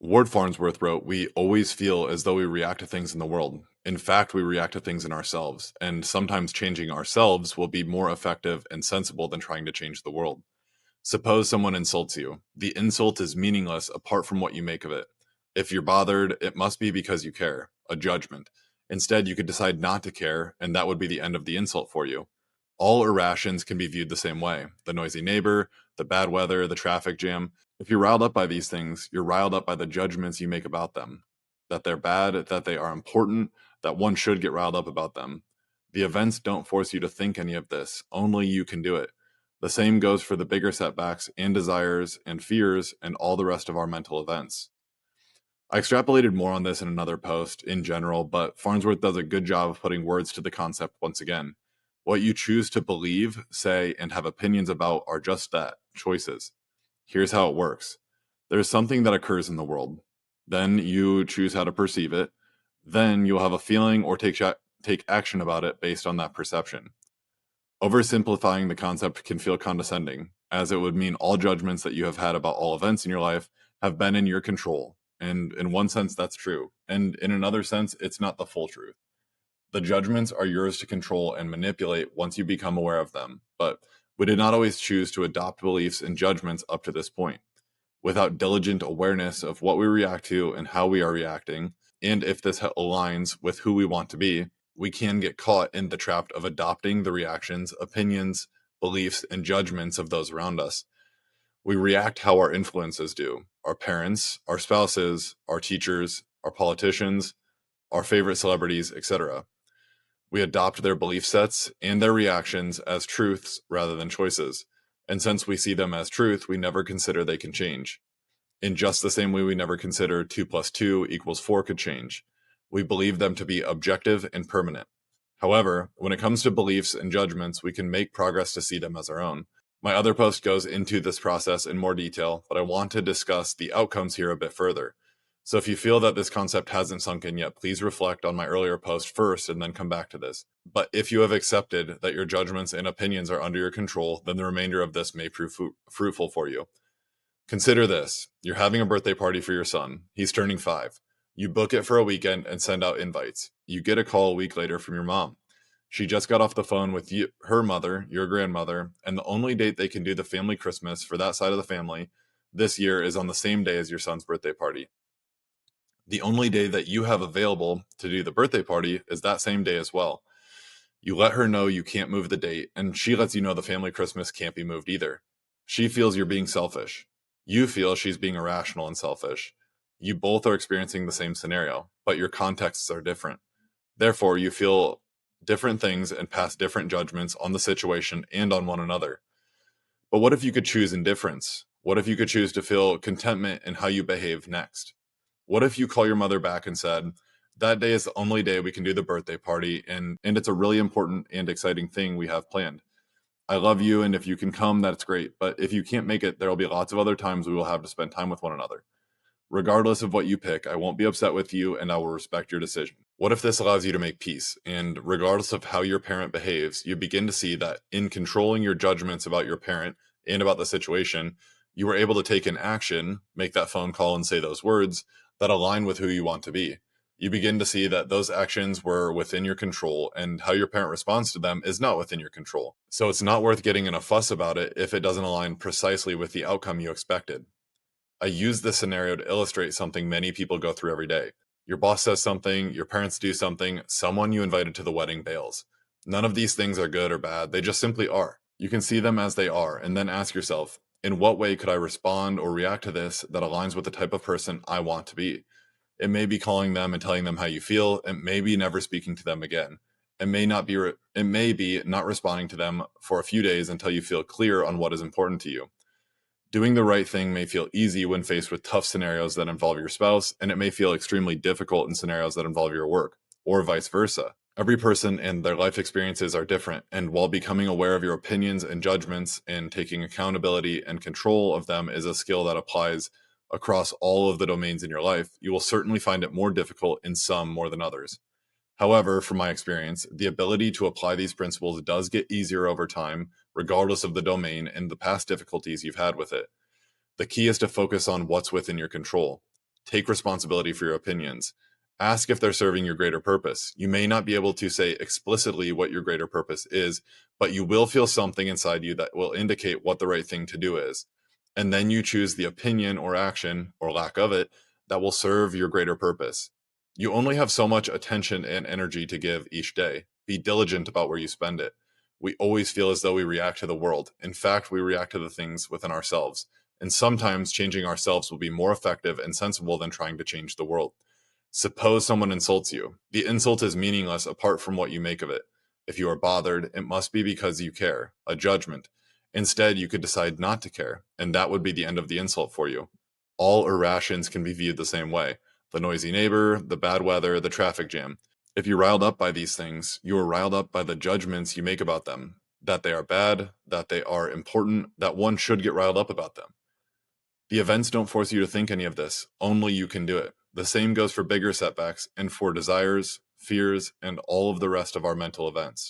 Ward Farnsworth wrote, "We always feel as though we react to things in the world. In fact, we react to things in ourselves, and sometimes changing ourselves will be more effective and sensible than trying to change the world." Suppose someone insults you. The insult is meaningless apart from what you make of it. If you're bothered, it must be because you care, a judgment. Instead, you could decide not to care, and that would be the end of the insult for you. All irrations can be viewed the same way: the noisy neighbor, the bad weather, the traffic jam. If you're riled up by these things, you're riled up by the judgments you make about them. That they're bad, that they are important, that one should get riled up about them. The events don't force you to think any of this, only you can do it. The same goes for the bigger setbacks and desires and fears and all the rest of our mental events. I extrapolated more on this in another post in general, but Farnsworth does a good job of putting words to the concept once again. What you choose to believe, say, and have opinions about are just that, choices. Here's how it works. There's something that occurs in the world. Then you choose how to perceive it. Then you'll have a feeling or take action about it based on that perception. Oversimplifying the concept can feel condescending, as it would mean all judgments that you have had about all events in your life have been in your control. And in one sense, that's true. And in another sense, it's not the full truth. The judgments are yours to control and manipulate once you become aware of them. But we did not always choose to adopt beliefs and judgments up to this point. Without diligent awareness of what we react to and how we are reacting, and if this aligns with who we want to be, we can get caught in the trap of adopting the reactions, opinions, beliefs, and judgments of those around us. We react how our influences do: our parents, our spouses, our teachers, our politicians, our favorite celebrities, etc. We adopt their belief sets and their reactions as truths rather than choices. And since we see them as truth, we never consider they can change. In just the same way we never consider 2 plus 2 equals 4 could change. We believe them to be objective and permanent. However, when it comes to beliefs and judgments, we can make progress to see them as our own. My other post goes into this process in more detail, but I want to discuss the outcomes here a bit further. So if you feel that this concept hasn't sunk in yet, please reflect on my earlier post first and then come back to this. But if you have accepted that your judgments and opinions are under your control, then the remainder of this may prove fruitful for you. Consider this. You're having a birthday party for your son. He's turning 5. You book it for a weekend and send out invites. You get a call a week later from your mom. She just got off the phone with her mother, your grandmother, and the only date they can do the family Christmas for that side of the family this year is on the same day as your son's birthday party. The only day that you have available to do the birthday party is that same day as well. You let her know you can't move the date, and she lets you know the family Christmas can't be moved either. She feels you're being selfish. You feel she's being irrational and selfish. You both are experiencing the same scenario, but your contexts are different. Therefore, you feel different things and pass different judgments on the situation and on one another. But what if you could choose indifference? What if you could choose to feel contentment in how you behave next? What if you call your mother back and said, "That day is the only day we can do the birthday party, and it's a really important and exciting thing we have planned. I love you, and if you can come, that's great. But if you can't make it, there will be lots of other times we will have to spend time with one another. Regardless of what you pick, I won't be upset with you, and I will respect your decision." What if this allows you to make peace? And regardless of how your parent behaves, you begin to see that in controlling your judgments about your parent and about the situation, you were able to take an action, make that phone call and say those words that align with who you want to be. You begin to see that those actions were within your control, and how your parent responds to them is not within your control. So it's not worth getting in a fuss about it if it doesn't align precisely with the outcome you expected. I use this scenario to illustrate something many people go through every day. Your boss says something, your parents do something, someone you invited to the wedding bails. None of these things are good or bad, they just simply are. You can see them as they are, and then ask yourself, in what way could I respond or react to this that aligns with the type of person I want to be? It may be calling them and telling them how you feel. It may be never speaking to them again. It may be not responding to them for a few days until you feel clear on what is important to you. Doing the right thing may feel easy when faced with tough scenarios that involve your spouse, and it may feel extremely difficult in scenarios that involve your work, or vice versa. Every person and their life experiences are different, and while becoming aware of your opinions and judgments and taking accountability and control of them is a skill that applies across all of the domains in your life, you will certainly find it more difficult in some more than others. However, from my experience, the ability to apply these principles does get easier over time, regardless of the domain and the past difficulties you've had with it. The key is to focus on what's within your control. Take responsibility for your opinions. Ask if they're serving your greater purpose. You may not be able to say explicitly what your greater purpose is, but you will feel something inside you that will indicate what the right thing to do is. And then you choose the opinion or action, or lack of it, that will serve your greater purpose. You only have so much attention and energy to give each day. Be diligent about where you spend it. We always feel as though we react to the world. In fact, we react to the things within ourselves. And sometimes changing ourselves will be more effective and sensible than trying to change the world. Suppose someone insults you. The insult is meaningless apart from what you make of it. If you are bothered, it must be because you care, a judgment. Instead, you could decide not to care, and that would be the end of the insult for you. All irrations can be viewed the same way: the noisy neighbor, the bad weather, the traffic jam. If you're riled up by these things, you are riled up by the judgments you make about them, that they are bad, that they are important, that one should get riled up about them. The events don't force you to think any of this, only you can do it. The same goes for bigger setbacks and for desires, fears, and all of the rest of our mental events.